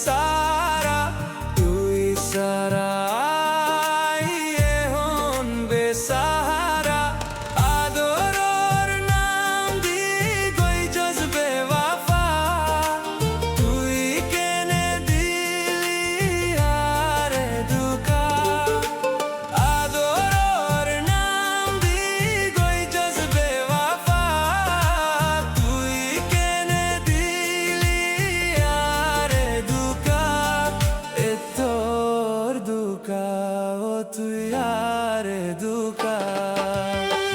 সারা তুই সারা এখন বেসাহারা আদরর নাম দি গই জজবে ওয়াফা তুই কেনে দিলি আরে দুকা আদরর নাম দি গই জজবে ওয়াফা তুই কেনে দিলি আরে দুকা এ তোর দুকা ও তুই আরে দুকা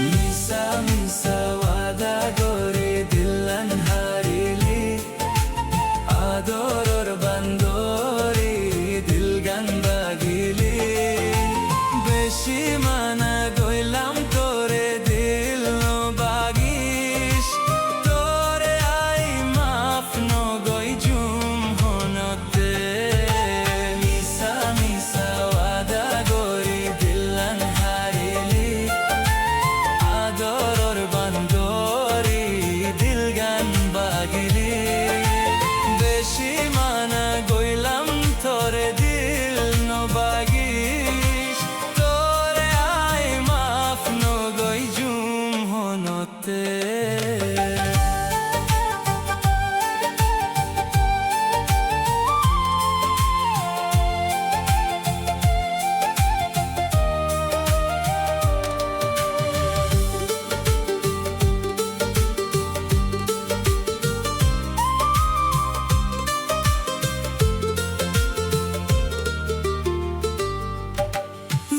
মিসা মিসা ওয়াদা করে দিলান হারিলি আদরর বান্দরি দিল গান বাগিলি বেশি মানা গইলাম তোরে দিল বাগিস তোরে আই মাফ নগই জুম হনতে মিসা মিসা ওয়াদা গরি দিলান হারিলি আদরর বান্দরি দিল গান বাগিলি বেশি মানা গইলাম তোরে দিল নবাগিস তোরে আই মাফ নগই জুম হনতে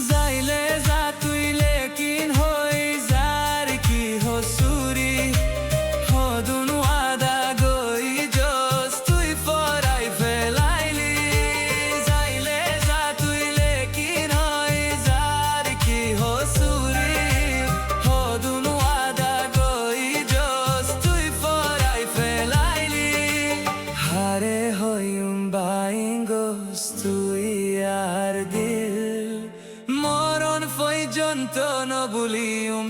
যাইলে যা তুই লেকিন হই যার কি হসুরি হদুন ওয়াদা গই জস তুই ফরাই ফেলাইলি যাইলে যা তুই লেকিন হই যার কি হসুরি হদুন ওয়াদা গই জস তুই ফরাই ফেলাইলি হারে হইম বাইঙ্গস তুই আর দিল মরণ পর্যন্ত নবুলিউম